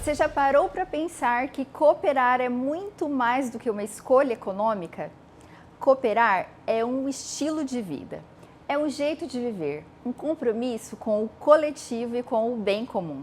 Você já parou para pensar que cooperar é muito mais do que uma escolha econômica? Cooperar é um estilo de vida, é um jeito de viver, um compromisso com o coletivo e com o bem comum.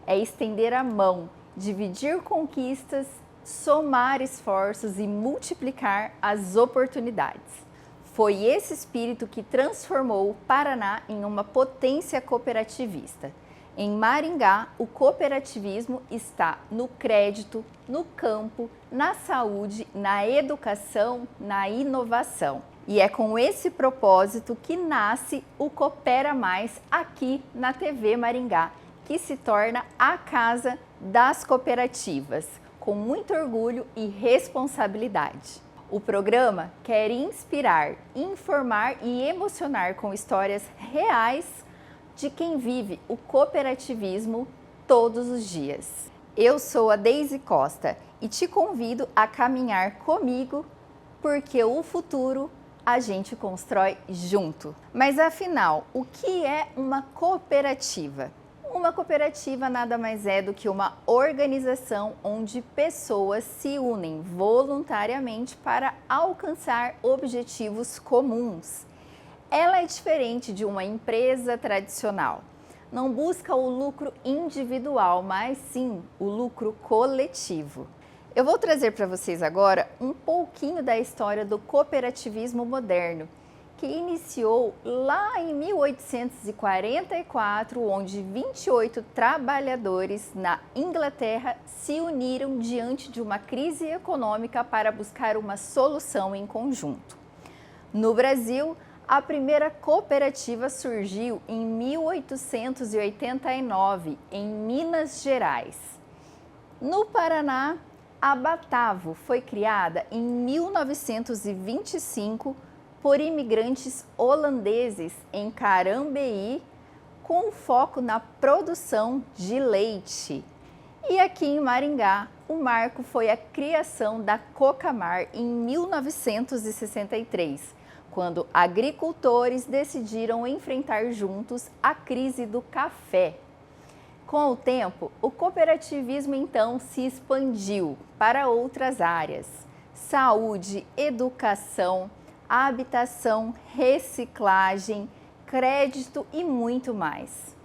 É estender a mão, dividir conquistas, somar esforços e multiplicar as oportunidades. Foi esse espírito que transformou o Paraná em uma potência cooperativista. Em Maringá, o cooperativismo está no crédito, no campo, na saúde, na educação, na inovação. E é com esse propósito que nasce o Coopera Mais aqui na TV Maringá, que se torna a casa das cooperativas, com muito orgulho e responsabilidade. O programa quer inspirar, informar e emocionar com histórias reais de quem vive o cooperativismo todos os dias. Eu sou a Deise Costa e te convido a caminhar comigo, porque o futuro a gente constrói junto. Mas afinal, o que é uma cooperativa? Uma cooperativa nada mais é do que uma organização onde pessoas se unem voluntariamente para alcançar objetivos comuns. Ela é diferente de uma empresa tradicional. Não busca o lucro individual, mas sim o lucro coletivo. Eu vou trazer para vocês agora um pouquinho da história do cooperativismo moderno, que iniciou lá em 1844, onde 28 trabalhadores na Inglaterra se uniram diante de uma crise econômica para buscar uma solução em conjunto. No Brasil, a primeira cooperativa surgiu em 1889, em Minas Gerais. No Paraná, a Batavo foi criada em 1925 por imigrantes holandeses em Carambeí, com foco na produção de leite. E aqui em Maringá, o marco foi a criação da Cocamar em 1963, quando agricultores decidiram enfrentar juntos a crise do café. Com o tempo, o cooperativismo então se expandiu para outras áreas: saúde, educação, habitação, reciclagem, crédito e muito mais.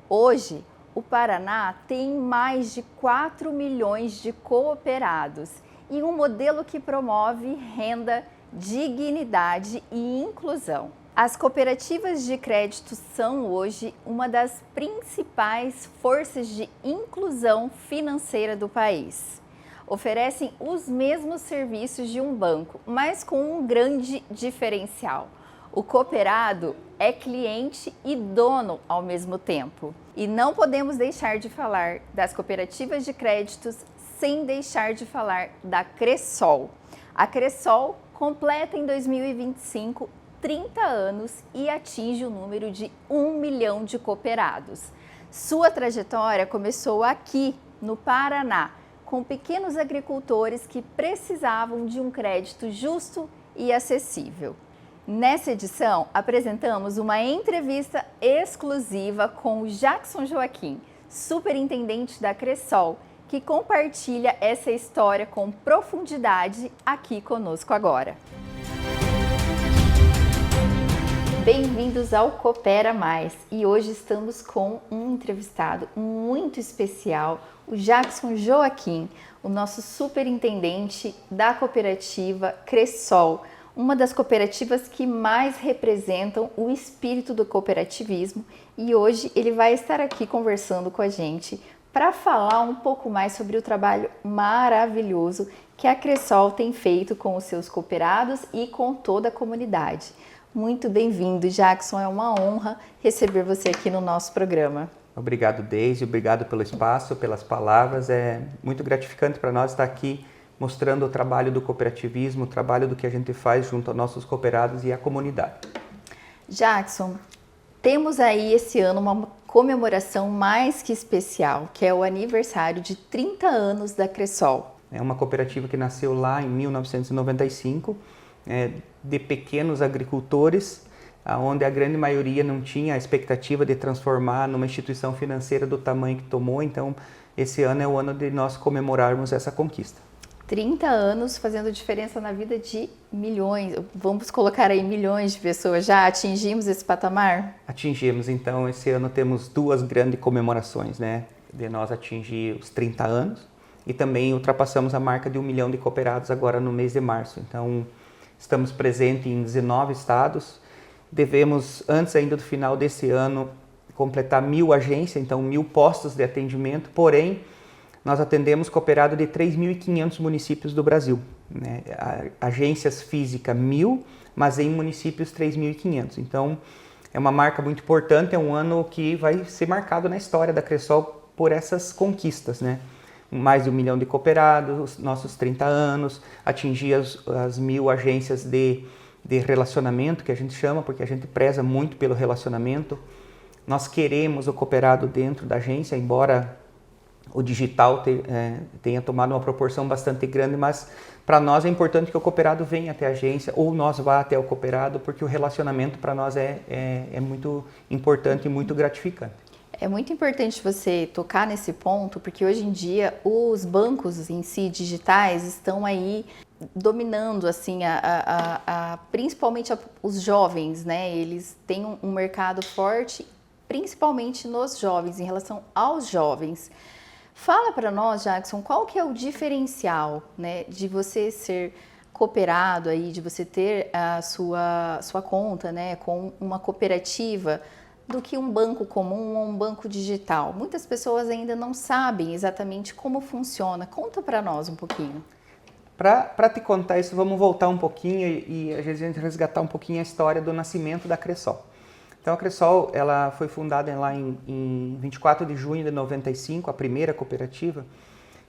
Hoje, o Paraná tem mais de 4 milhões de cooperados e um modelo que promove renda, dignidade e inclusão. As cooperativas de crédito são hoje uma das principais forças de inclusão financeira do país. Oferecem os mesmos serviços de um banco, mas com um grande diferencial. O cooperado é cliente e dono ao mesmo tempo. E não podemos deixar de falar das cooperativas de créditos sem deixar de falar da Cressol. A Cressol completa em 2025 30 anos e atinge o número de 1 milhão de cooperados. Sua trajetória começou aqui, no Paraná, com pequenos agricultores que precisavam de um crédito justo e acessível. Nessa edição, apresentamos uma entrevista exclusiva com o Jackson Joaquim, superintendente da Cressol, que compartilha essa história com profundidade aqui conosco agora. Bem-vindos ao Coopera Mais e hoje estamos com um entrevistado muito especial, o Jackson Joaquim, o nosso superintendente da cooperativa Cressol, uma das cooperativas que mais representam o espírito do cooperativismo, e hoje ele vai estar aqui conversando com a gente para falar um pouco mais sobre o trabalho maravilhoso que a Cressol tem feito com os seus cooperados e com toda a comunidade. Muito bem-vindo, Jackson, é uma honra receber você aqui no nosso programa. Obrigado, Deise, obrigado pelo espaço, pelas palavras. É muito gratificante para nós estar aqui mostrando o trabalho do cooperativismo, o trabalho do que a gente faz junto aos nossos cooperados e à comunidade. Jackson, temos aí esse ano uma comemoração mais que especial, que é o aniversário de 30 anos da Cressol. É uma cooperativa que nasceu lá em 1995, de pequenos agricultores, onde a grande maioria não tinha a expectativa de transformar numa instituição financeira do tamanho que tomou. Então, esse ano é o ano de nós comemorarmos essa conquista. 30 anos fazendo diferença na vida de milhões, vamos colocar aí milhões de pessoas, já atingimos esse patamar? Atingimos, então esse ano temos 2 grandes comemorações, né? De nós atingir os 30 anos e também ultrapassamos a marca de 1 milhão de cooperados agora no mês de março. Então estamos presentes em 19 estados, devemos antes ainda do final desse ano completar 1.000 agências, então 1.000 postos de atendimento, porém nós atendemos cooperado de 3.500 municípios do Brasil, né? Agências físicas 1.000, mas em municípios 3.500. Então, é uma marca muito importante, é um ano que vai ser marcado na história da Cressol por essas conquistas, né? Mais de 1 milhão de cooperados, os nossos 30 anos, atingir as 1.000 agências de relacionamento, que a gente chama, porque a gente preza muito pelo relacionamento. Nós queremos o cooperado dentro da agência, embora o digital tenha tomado uma proporção bastante grande, mas para nós é importante que o cooperado venha até a agência ou nós vá até o cooperado, porque o relacionamento para nós é muito importante e muito gratificante. É muito importante você tocar nesse ponto, porque hoje em dia os bancos em si digitais estão aí dominando assim principalmente os jovens, né? Eles têm um mercado forte, principalmente nos jovens, em relação aos jovens. Fala para nós, Jackson, qual que é o diferencial, né, de você ser cooperado aí, de você ter a sua conta, né, com uma cooperativa, do que um banco comum ou um banco digital? Muitas pessoas ainda não sabem exatamente como funciona. Conta para nós um pouquinho. Para te contar isso, vamos voltar um pouquinho e a gente resgatar um pouquinho a história do nascimento da Cressol. Então a Cressol, ela foi fundada lá em 24 de junho de 95, a primeira cooperativa.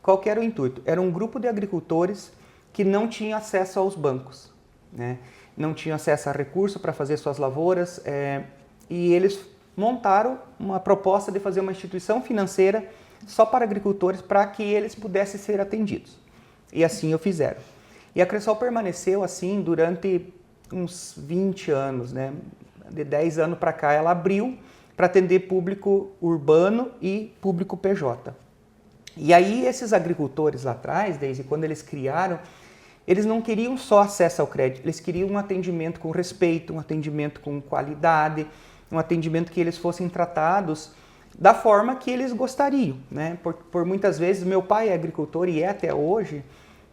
Qual que era o intuito? Era um grupo de agricultores que não tinham acesso aos bancos, né? Não tinham acesso a recursos para fazer suas lavouras, e eles montaram uma proposta de fazer uma instituição financeira só para agricultores, para que eles pudessem ser atendidos. E assim o fizeram. E a Cressol permaneceu assim durante uns 20 anos, né? De 10 anos para cá, ela abriu para atender público urbano e público PJ. E aí esses agricultores lá atrás, desde quando eles criaram, eles não queriam só acesso ao crédito, eles queriam um atendimento com respeito, um atendimento com qualidade, um atendimento que eles fossem tratados da forma que eles gostariam, né? Por muitas vezes, meu pai é agricultor e é até hoje,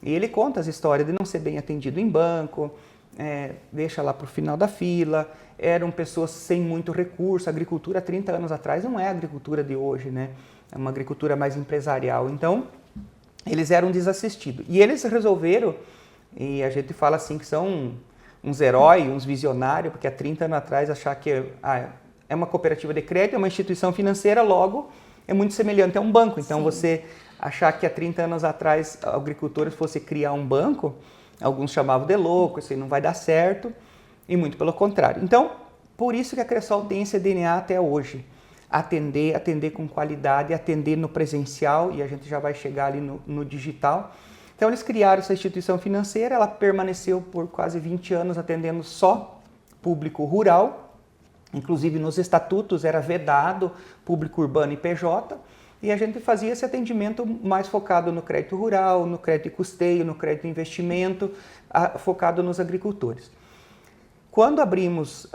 e ele conta as histórias de não ser bem atendido em banco, deixa lá para o final da fila, eram pessoas sem muito recurso. A agricultura há 30 anos atrás não é a agricultura de hoje, né? É uma agricultura mais empresarial. Então, eles eram desassistidos. E eles resolveram, e a gente fala assim que são uns heróis, uns visionários, porque há 30 anos atrás achar que é uma cooperativa de crédito, é uma instituição financeira, logo é muito semelhante a um banco. Então, sim, você achar que há 30 anos atrás agricultores fossem criar um banco, alguns chamavam de louco, isso aí não vai dar certo, e muito pelo contrário. Então, por isso que a Cressol tem esse DNA até hoje. Atender com qualidade, atender no presencial, e a gente já vai chegar ali no digital. Então, eles criaram essa instituição financeira, ela permaneceu por quase 20 anos atendendo só público rural, inclusive nos estatutos era vedado público urbano e PJ, e a gente fazia esse atendimento mais focado no crédito rural, no crédito de custeio, no crédito de investimento, focado nos agricultores. Quando abrimos,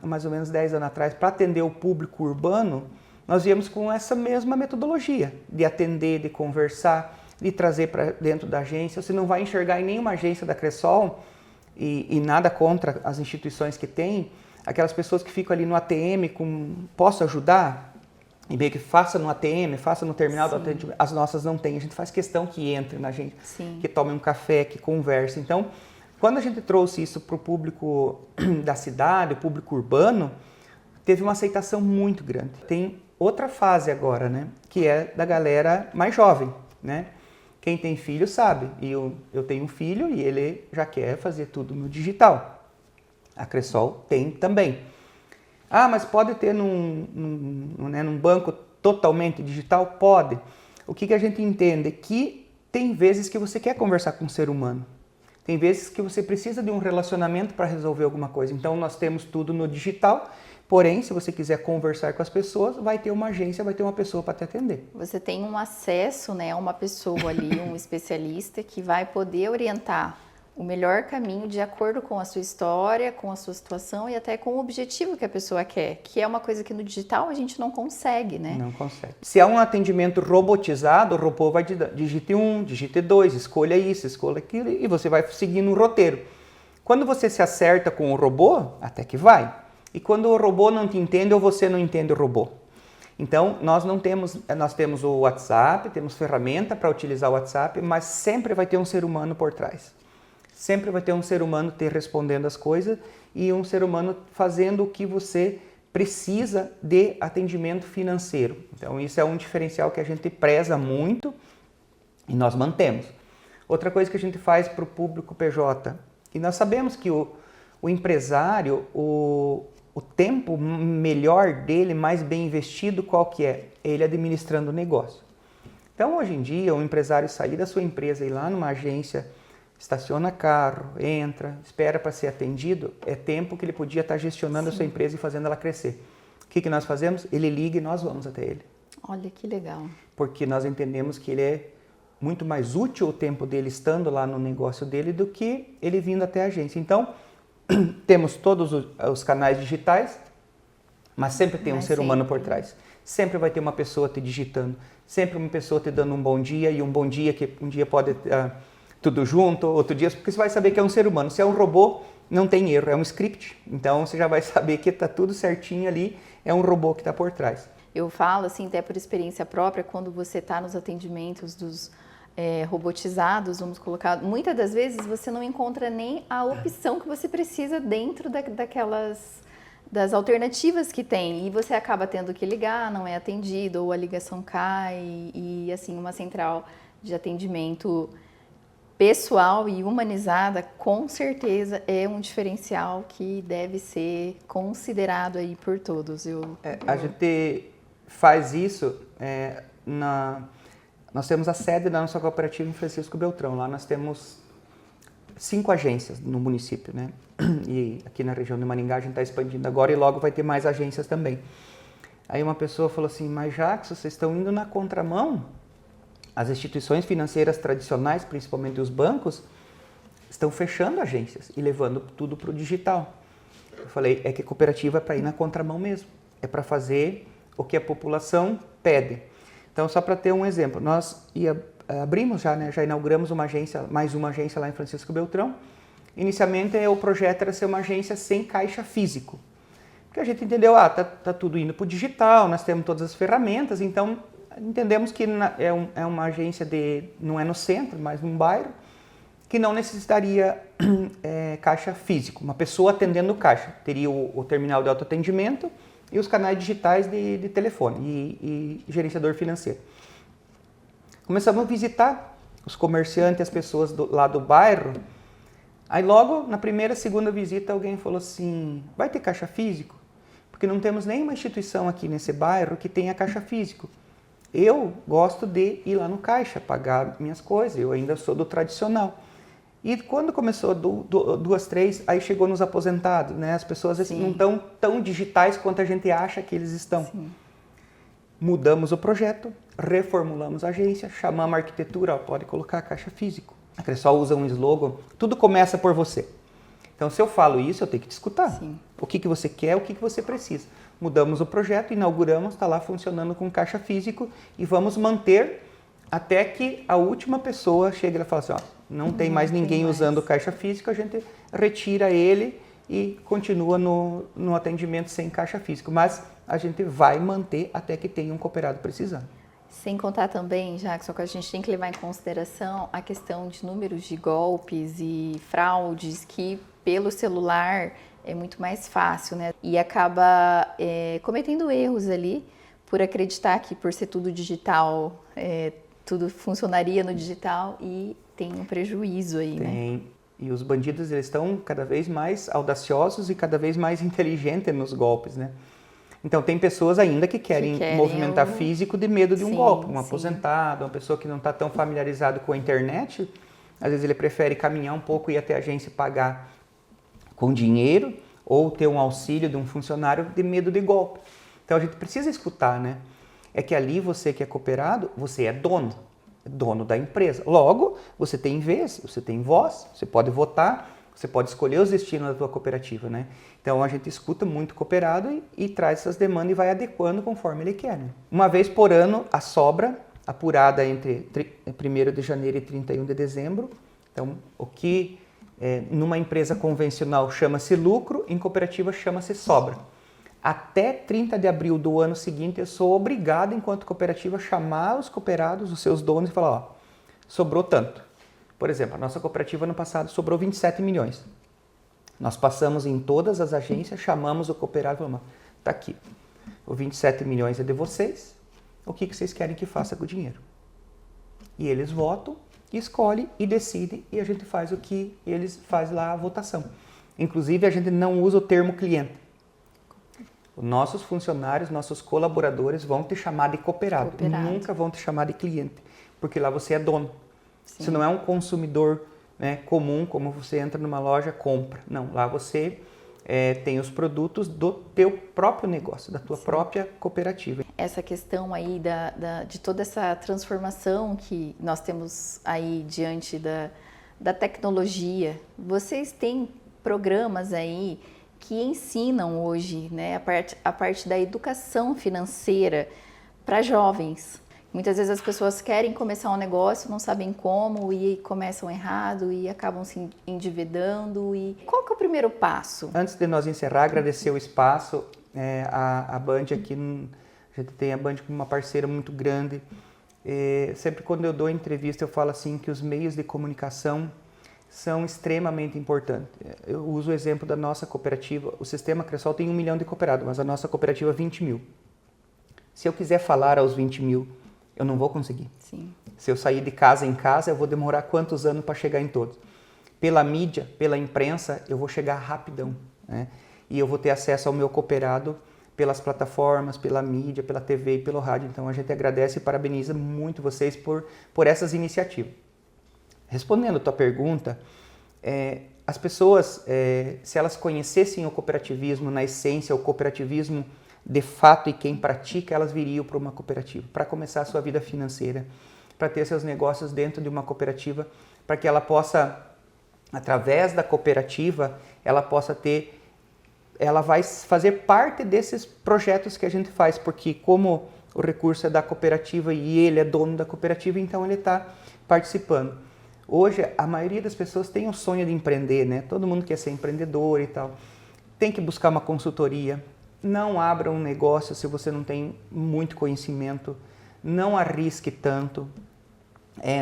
mais ou menos 10 anos atrás, para atender o público urbano, nós viemos com essa mesma metodologia de atender, de conversar, de trazer para dentro da agência. Você não vai enxergar em nenhuma agência da Cressol, e nada contra as instituições que tem, aquelas pessoas que ficam ali no ATM com posso ajudar? E meio que faça no ATM, faça no terminal do atendimento. As nossas não tem, a gente faz questão que entre na gente, sim, que tome um café, que converse. Então, quando a gente trouxe isso para o público da cidade, o público urbano, teve uma aceitação muito grande. Tem outra fase agora, né, que é da galera mais jovem, né? Quem tem filho sabe, e eu tenho um filho e ele já quer fazer tudo no digital. A Cressol tem também. Ah, mas pode ter num banco totalmente digital? Pode. O que a gente entende é que tem vezes que você quer conversar com um ser humano. Tem vezes que você precisa de um relacionamento para resolver alguma coisa. Então, nós temos tudo no digital, Porém, se você quiser conversar com as pessoas, vai ter uma agência, vai ter uma pessoa para te atender. Você tem um acesso, né, a uma pessoa ali, um especialista que vai poder orientar o melhor caminho de acordo com a sua história, com a sua situação e até com o objetivo que a pessoa quer, que é uma coisa que no digital a gente não consegue, né? Não consegue. Se é um atendimento robotizado, o robô vai digite 1, digite 2, escolha isso, escolha aquilo, e você vai seguindo um roteiro. Quando você se acerta com o robô, até que vai. E quando o robô não te entende ou você não entende o robô. Então, nós temos o WhatsApp, temos ferramenta para utilizar o WhatsApp, mas sempre vai ter um ser humano por trás. Sempre vai ter um ser humano te respondendo as coisas e um ser humano fazendo o que você precisa de atendimento financeiro. Então, isso é um diferencial que a gente preza muito e nós mantemos. Outra coisa que a gente faz para o público PJ, e nós sabemos que o empresário, o tempo melhor dele, mais bem investido, qual que é? Ele administrando o negócio. Então, hoje em dia, o empresário sair da sua empresa e ir lá numa agência, estaciona carro, entra, espera para ser atendido, é tempo que ele podia estar gestionando a sua empresa e fazendo ela crescer. O que nós fazemos? Ele liga e nós vamos até ele. Olha que legal. Porque nós entendemos que ele é muito mais útil o tempo dele estando lá no negócio dele do que ele vindo até a agência. Então, temos todos os canais digitais, mas sempre tem um ser humano por trás. Sempre vai ter uma pessoa te digitando, sempre uma pessoa te dando um bom dia, e um bom dia que um dia pode tudo junto, outro dia, porque você vai saber que é um ser humano. Se é um robô, não tem erro, é um script. Então você já vai saber que está tudo certinho ali, é um robô que está por trás. Eu falo assim, até por experiência própria, quando você está nos atendimentos dos robotizados, vamos colocar, muitas das vezes você não encontra nem a opção que você precisa dentro das alternativas que tem, e você acaba tendo que ligar, não é atendido, ou a ligação cai, e assim, uma central de atendimento pessoal e humanizada, com certeza é um diferencial que deve ser considerado aí por todos. A gente faz isso nós temos a sede da nossa cooperativa em Francisco Beltrão. Lá nós temos 5 agências no município, né? E aqui na região de Maringá a gente está expandindo agora e logo vai ter mais agências também. Aí uma pessoa falou assim, mas Jacques, vocês estão indo na contramão? As instituições financeiras tradicionais, principalmente os bancos, estão fechando agências e levando tudo para o digital. Eu falei, é que a cooperativa é para ir na contramão mesmo. É para fazer o que a população pede. Então, só para ter um exemplo, nós abrimos já, né, já inauguramos mais uma agência lá em Francisco Beltrão. Inicialmente, o projeto era ser uma agência sem caixa físico. Porque a gente entendeu, tá tudo indo para o digital, nós temos todas as ferramentas, então entendemos que é uma agência não é no centro, mas num bairro, que não necessitaria caixa físico, uma pessoa atendendo o caixa. Teria o terminal de autoatendimento e os canais digitais de telefone e gerenciador financeiro. Começamos a visitar os comerciantes, as pessoas lá do bairro. Aí logo, na primeira, segunda visita, alguém falou assim, vai ter caixa físico? Porque não temos nenhuma instituição aqui nesse bairro que tenha caixa físico. Eu gosto de ir lá no caixa, pagar minhas coisas, eu ainda sou do tradicional. E quando começou 2, 3, aí chegou nos aposentados, né? As pessoas assim, não estão tão digitais quanto a gente acha que eles estão. Sim. Mudamos o projeto, reformulamos a agência, chamamos a arquitetura, pode colocar caixa físico. A Cressol usa um slogan, tudo começa por você. Então, se eu falo isso, eu tenho que te escutar. Sim. O que você quer, o que você precisa. Mudamos o projeto, inauguramos, está lá funcionando com caixa físico e vamos manter até que a última pessoa chegue e fala assim, não tem mais ninguém usando caixa físico, a gente retira ele e continua no atendimento sem caixa físico. Mas a gente vai manter até que tenha um cooperado precisando. Sem contar também, Jacques, só que a gente tem que levar em consideração a questão de números de golpes e fraudes que pelo celular é muito mais fácil, né? E acaba cometendo erros ali por acreditar que por ser tudo digital, tudo funcionaria no digital e tem um prejuízo aí, né? E os bandidos, eles estão cada vez mais audaciosos e cada vez mais inteligentes nos golpes, né? Então, tem pessoas ainda que querem movimentar físico de medo de um golpe. Um aposentado, uma pessoa que não está tão familiarizado com a internet, às vezes ele prefere caminhar um pouco e ir até a agência e pagar com dinheiro ou ter um auxílio de um funcionário de medo de golpe. Então a gente precisa escutar, né? É que ali você que é cooperado, você é dono da empresa. Logo, você tem vez, você tem voz, você pode votar, você pode escolher os destinos da tua cooperativa, né? Então a gente escuta muito o cooperado e traz essas demandas e vai adequando conforme ele quer, né? Uma vez por ano, a sobra, apurada entre 1º de janeiro e 31 de dezembro. Então, o que numa empresa convencional chama-se lucro, em cooperativa chama-se sobra. Até 30 de abril do ano seguinte, eu sou obrigado, enquanto cooperativa, a chamar os cooperados, os seus donos, e falar, ó, sobrou tanto. Por exemplo, a nossa cooperativa no passado sobrou 27 milhões. Nós passamos em todas as agências, chamamos o cooperado e falamos, tá aqui, o 27 milhões é de vocês, o que vocês querem que faça com o dinheiro? E eles votam, escolhem e decidem, e a gente faz o que eles fazem lá, a votação. Inclusive, a gente não usa o termo cliente. Os nossos funcionários, nossos colaboradores vão te chamar de cooperado. Nunca vão te chamar de cliente, porque lá você é dono. Sim. Você não é um consumidor, né, comum, como você entra numa loja, compra. Não, lá você tem os produtos do teu próprio negócio, da tua Sim. própria cooperativa. Essa questão aí de toda essa transformação que nós temos aí diante da tecnologia, vocês têm programas aí que ensinam hoje, né, a parte da educação financeira para jovens. Muitas vezes as pessoas querem começar um negócio, não sabem como e começam errado e acabam se endividando. E qual que é o primeiro passo? Antes de nós encerrar, agradecer o espaço. A Band aqui, a gente tem a Band como uma parceira muito grande. Sempre quando eu dou entrevista eu falo assim que os meios de comunicação são extremamente importantes. Eu uso o exemplo da nossa cooperativa. O Sistema Cressol tem 1 milhão de cooperados, mas a nossa cooperativa 20 mil. Se eu quiser falar aos 20 mil, eu não vou conseguir. Sim. Se eu sair de casa em casa, eu vou demorar quantos anos para chegar em todos? Pela mídia, pela imprensa, eu vou chegar rapidão, né? E eu vou ter acesso ao meu cooperado pelas plataformas, pela mídia, pela TV e pelo rádio. Então a gente agradece e parabeniza muito vocês por essas iniciativas. Respondendo a tua pergunta, as pessoas, se elas conhecessem o cooperativismo na essência, o cooperativismo de fato e quem pratica, elas viriam para uma cooperativa, para começar a sua vida financeira, para ter seus negócios dentro de uma cooperativa, para que ela possa, através da cooperativa, ela vai fazer parte desses projetos que a gente faz, porque como o recurso é da cooperativa e ele é dono da cooperativa, então ele está participando. Hoje, a maioria das pessoas tem o sonho de empreender, né? Todo mundo quer ser empreendedor e tal. Tem que buscar uma consultoria. Não abra um negócio se você não tem muito conhecimento. Não arrisque tanto.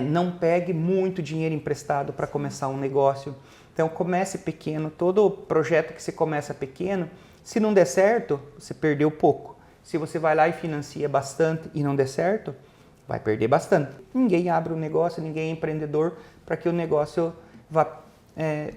Não pegue muito dinheiro emprestado para começar um negócio. Então, comece pequeno. Todo projeto que você começa pequeno, se não der certo, você perdeu pouco. Se você vai lá e financia bastante e não der certo, vai perder bastante. Ninguém abre um negócio, ninguém é empreendedor para que o negócio vá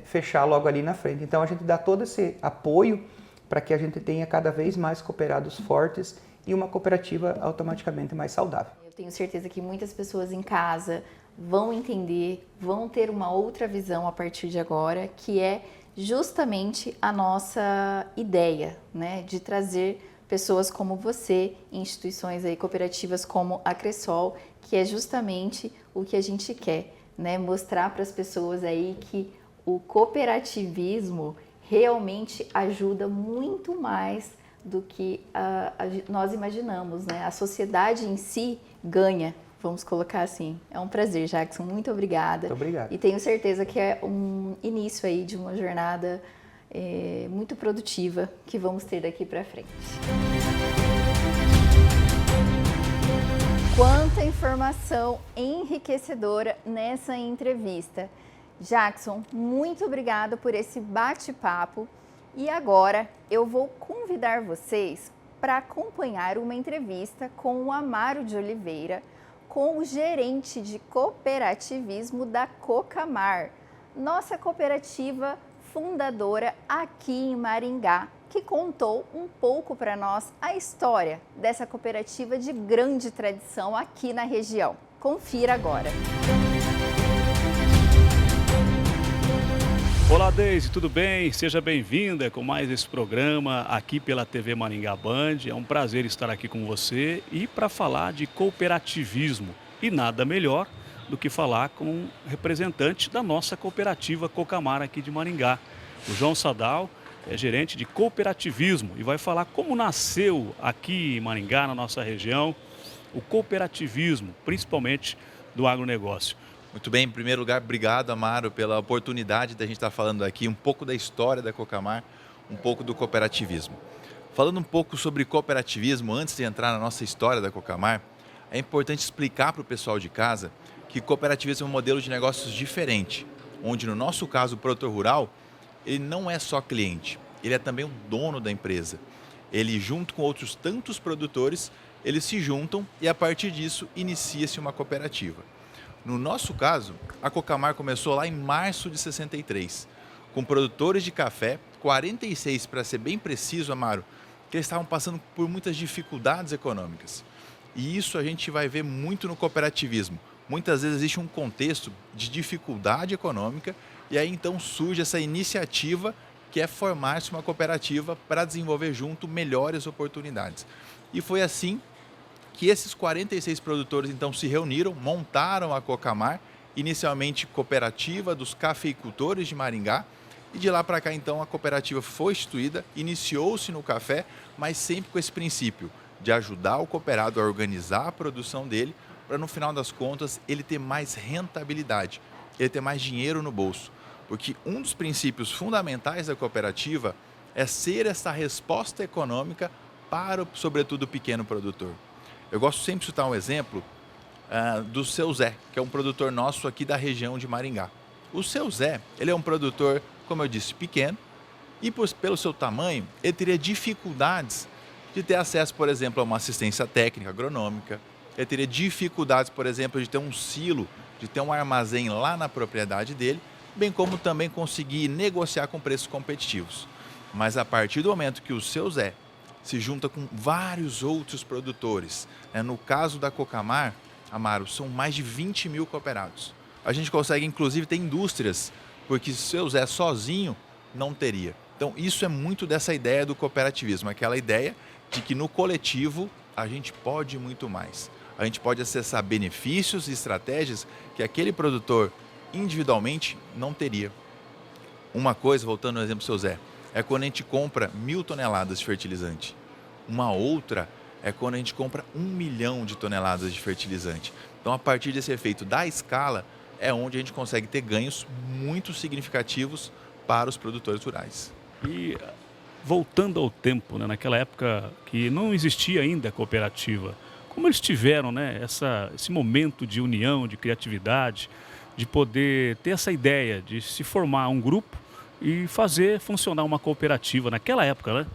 fechar logo ali na frente. Então a gente dá todo esse apoio para que a gente tenha cada vez mais cooperados fortes e uma cooperativa automaticamente mais saudável. Eu tenho certeza que muitas pessoas em casa vão entender, vão ter uma outra visão a partir de agora, que é justamente a nossa ideia, né, de trazer pessoas como você, instituições aí cooperativas como a Cressol, que é justamente o que a gente quer, né? Mostrar para as pessoas aí que o cooperativismo realmente ajuda muito mais do que nós imaginamos, né? A sociedade em si ganha, vamos colocar assim. É um prazer, Jackson, muito obrigada. Muito obrigado. E tenho certeza que é um início aí de uma jornada muito produtiva que vamos ter daqui para frente. Quanta informação enriquecedora nessa entrevista. Jackson, muito obrigada por esse bate-papo. E agora eu vou convidar vocês para acompanhar uma entrevista com o Amaro de Oliveira, com o gerente de cooperativismo da Cocamar, nossa cooperativa fundadora aqui em Maringá, que contou um pouco para nós a história dessa cooperativa de grande tradição aqui na região. Confira agora. Olá, Deise, tudo bem? Seja bem-vinda com mais esse programa aqui pela TV Maringá Band. É um prazer estar aqui com você e para falar de cooperativismo. E nada melhor do que falar com um representante da nossa cooperativa Cocamar aqui de Maringá. O João Sadal é gerente de cooperativismo e vai falar como nasceu aqui em Maringá, na nossa região, o cooperativismo, principalmente do agronegócio. Muito bem, em primeiro lugar, obrigado, Amaro, pela oportunidade de a gente estar falando aqui um pouco da história da Cocamar, um pouco do cooperativismo. Falando um pouco sobre cooperativismo, antes de entrar na nossa história da Cocamar, é importante explicar para o pessoal de casa que cooperativismo é um modelo de negócios diferente, onde no nosso caso o produtor rural, ele não é só cliente, ele é também o dono da empresa. Ele, junto com outros tantos produtores, eles se juntam e a partir disso inicia-se uma cooperativa. No nosso caso, a Cocamar começou lá em março de 63, com produtores de café, 46 para ser bem preciso, Amaro, que eles estavam passando por muitas dificuldades econômicas. E isso a gente vai ver muito no cooperativismo. Muitas vezes existe um contexto de dificuldade econômica e aí então surge essa iniciativa que é formar-se uma cooperativa para desenvolver junto melhores oportunidades. E foi assim que esses 46 produtores então se reuniram, montaram a Cocamar, inicialmente cooperativa dos cafeicultores de Maringá, e de lá para cá então a cooperativa foi instituída, iniciou-se no café, mas sempre com esse princípio de ajudar o cooperado a organizar a produção dele, para no final das contas ele ter mais rentabilidade, ele ter mais dinheiro no bolso. Porque um dos princípios fundamentais da cooperativa é ser essa resposta econômica para, sobretudo, o pequeno produtor. Eu gosto sempre de citar um exemplo do Seu Zé, que é um produtor nosso aqui da região de Maringá. O Seu Zé, ele é um produtor, como eu disse, pequeno, e pelo seu tamanho, ele teria dificuldades de ter acesso, por exemplo, a uma assistência técnica agronômica, ele teria dificuldades, por exemplo, de ter um silo, de ter um armazém lá na propriedade dele, bem como também conseguir negociar com preços competitivos. Mas a partir do momento que o Seu Zé se junta com vários outros produtores. No caso da Cocamar, Amaro, são mais de 20 mil cooperados. A gente consegue, inclusive, ter indústrias, porque se o Seu Zé sozinho não teria. Então, isso é muito dessa ideia do cooperativismo, aquela ideia de que no coletivo a gente pode muito mais. A gente pode acessar benefícios e estratégias que aquele produtor individualmente não teria. Uma coisa, voltando ao exemplo do Seu Zé, é quando a gente compra 1.000 toneladas de fertilizante. Uma outra é quando a gente compra 1 milhão de toneladas de fertilizante. Então, a partir desse efeito da escala, é onde a gente consegue ter ganhos muito significativos para os produtores rurais. E voltando ao tempo, né, naquela época que não existia ainda a cooperativa, como eles tiveram, né, esse momento de união, de criatividade, de poder ter essa ideia de se formar um grupo e fazer funcionar uma cooperativa naquela época, né?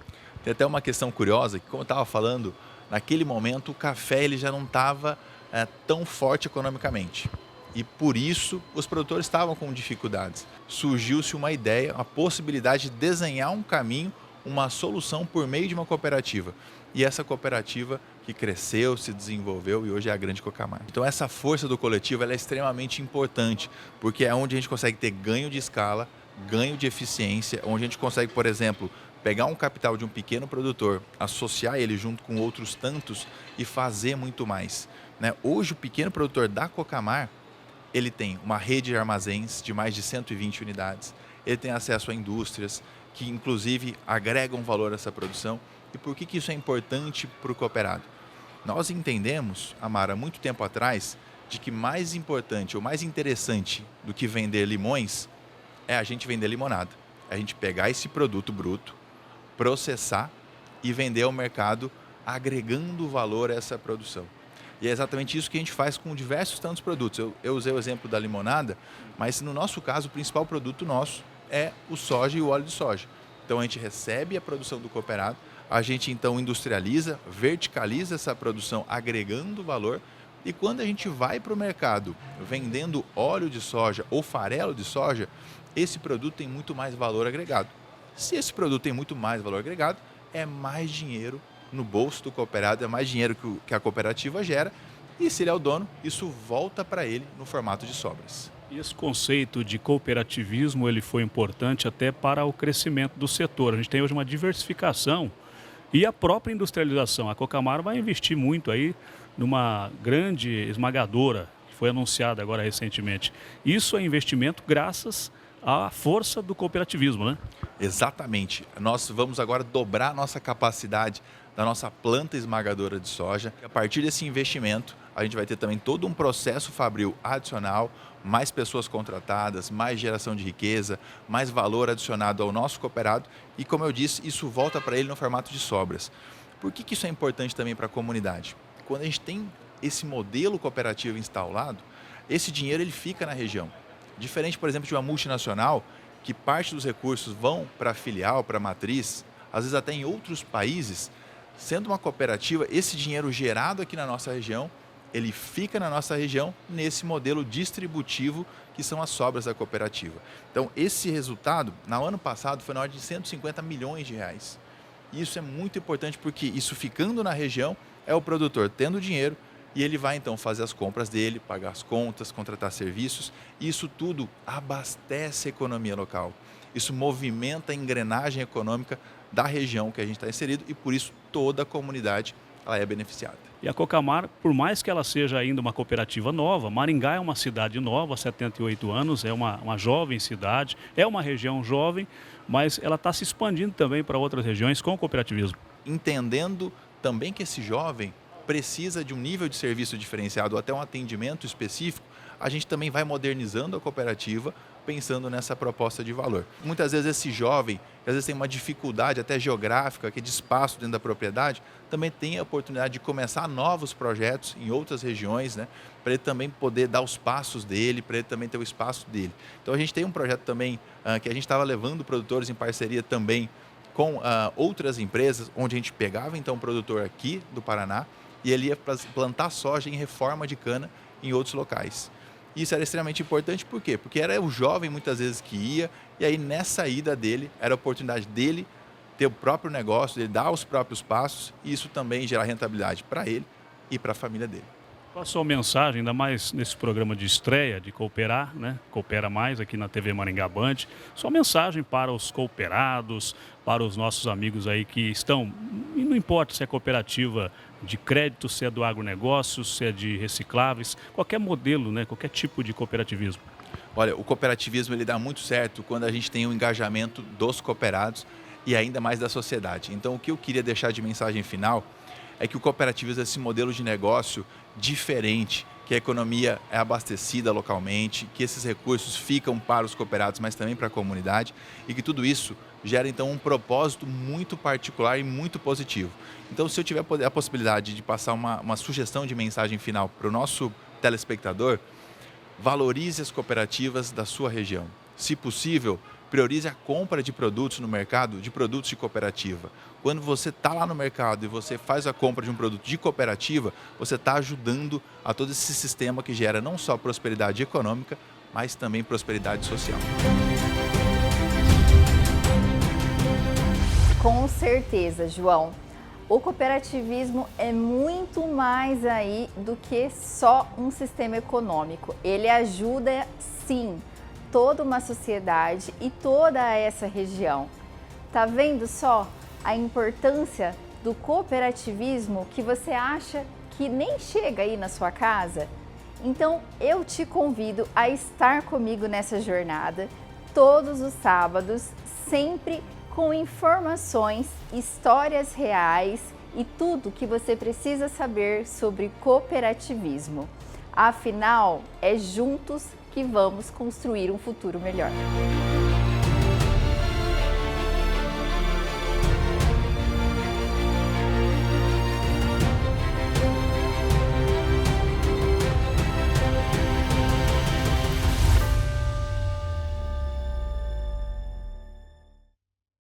Tem até uma questão curiosa, que como eu estava falando, naquele momento o café ele já não estava tão forte economicamente. E por isso os produtores estavam com dificuldades. Surgiu-se uma ideia, a possibilidade de desenhar um caminho, uma solução por meio de uma cooperativa. E essa cooperativa que cresceu, se desenvolveu e hoje é a Grande Cocamar. Então essa força do coletivo ela é extremamente importante, porque é onde a gente consegue ter ganho de escala, ganho de eficiência, onde a gente consegue, por exemplo, pegar um capital de um pequeno produtor, associar ele junto com outros tantos e fazer muito mais. Hoje o pequeno produtor da Cocamar, ele tem uma rede de armazéns de mais de 120 unidades, ele tem acesso a indústrias que inclusive agregam valor a essa produção. E por que isso é importante para o cooperado? Nós entendemos, Amara, há muito tempo atrás, de que mais importante ou mais interessante do que vender limões é a gente vender limonada. É a gente pegar esse produto bruto, processar e vender ao mercado, agregando valor a essa produção. E é exatamente isso que a gente faz com diversos tantos produtos. Eu usei o exemplo da limonada, mas no nosso caso, o principal produto nosso é o soja e o óleo de soja. Então a gente recebe a produção do cooperado, a gente então industrializa, verticaliza essa produção, agregando valor. E quando a gente vai para o mercado vendendo óleo de soja ou farelo de soja, esse produto tem muito mais valor agregado. Se esse produto tem muito mais valor agregado, é mais dinheiro no bolso do cooperado, é mais dinheiro que a cooperativa gera. E se ele é o dono, isso volta para ele no formato de sobras. E esse conceito de cooperativismo, ele foi importante até para o crescimento do setor. A gente tem hoje uma diversificação e a própria industrialização. A Cocamar vai investir muito aí numa grande esmagadora, que foi anunciada agora recentemente. Isso é investimento graças à força do cooperativismo, né? Exatamente. Nós vamos agora dobrar a nossa capacidade da nossa planta esmagadora de soja. E a partir desse investimento, a gente vai ter também todo um processo fabril adicional, mais pessoas contratadas, mais geração de riqueza, mais valor adicionado ao nosso cooperado e, como eu disse, isso volta para ele no formato de sobras. Por que isso é importante também para a comunidade? Quando a gente tem esse modelo cooperativo instalado, esse dinheiro ele fica na região. Diferente, por exemplo, de uma multinacional, que parte dos recursos vão para a filial, para a matriz, às vezes até em outros países, sendo uma cooperativa, esse dinheiro gerado aqui na nossa região, ele fica na nossa região nesse modelo distributivo que são as sobras da cooperativa. Então, esse resultado, no ano passado, foi na ordem de 150 milhões de reais. E isso é muito importante porque isso ficando na região, é o produtor tendo dinheiro e ele vai então fazer as compras dele, pagar as contas, contratar serviços. E isso tudo abastece a economia local. Isso movimenta a engrenagem econômica da região que a gente está inserido e por isso toda a comunidade ela é beneficiada. E a Cocamar, por mais que ela seja ainda uma cooperativa nova, Maringá é uma cidade nova, 78 anos, é uma jovem cidade, é uma região jovem, mas ela está se expandindo também para outras regiões com o cooperativismo. Entendendo também que esse jovem precisa de um nível de serviço diferenciado ou até um atendimento específico, a gente também vai modernizando a cooperativa pensando nessa proposta de valor. Muitas vezes esse jovem, que às vezes tem uma dificuldade até geográfica, que é de espaço dentro da propriedade, também tem a oportunidade de começar novos projetos em outras regiões, né? Para ele também poder dar os passos dele, para ele também ter o espaço dele. Então a gente tem um projeto também que a gente estava levando produtores em parceria também com outras empresas, onde a gente pegava então um produtor aqui do Paraná e ele ia plantar soja em reforma de cana em outros locais. Isso era extremamente importante, por quê? Porque era o jovem muitas vezes que ia, e aí nessa ida dele, era a oportunidade dele ter o próprio negócio, ele dar os próprios passos, e isso também gerar rentabilidade para ele e para a família dele. Qual a sua mensagem, ainda mais nesse programa de estreia, de Cooperar, né? Coopera Mais aqui na TV Maringá Band. Sua mensagem para os cooperados, para os nossos amigos aí que estão, e não importa se é cooperativa de crédito, se é do agronegócio, se é de recicláveis, qualquer modelo, né? Qualquer tipo de cooperativismo. Olha, o cooperativismo ele dá muito certo quando a gente tem um engajamento dos cooperados e ainda mais da sociedade. Então, o que eu queria deixar de mensagem final é que o cooperativismo é esse modelo de negócio diferente, que a economia é abastecida localmente, que esses recursos ficam para os cooperados, mas também para a comunidade, e que tudo isso gera então um propósito muito particular e muito positivo. Então, se eu tiver a possibilidade de passar uma sugestão de mensagem final para o nosso telespectador, valorize as cooperativas da sua região. Se possível, priorize a compra de produtos no mercado, de produtos de cooperativa. Quando você está lá no mercado e você faz a compra de um produto de cooperativa, você está ajudando a todo esse sistema que gera não só prosperidade econômica, mas também prosperidade social. Com certeza, João. O cooperativismo é muito mais aí do que só um sistema econômico. Ele ajuda, sim, toda uma sociedade e toda essa região. Tá vendo só a importância do cooperativismo que você acha que nem chega aí na sua casa? Então eu te convido a estar comigo nessa jornada todos os sábados, sempre com informações, histórias reais e tudo que você precisa saber sobre cooperativismo. Afinal, é juntos que vamos construir um futuro melhor.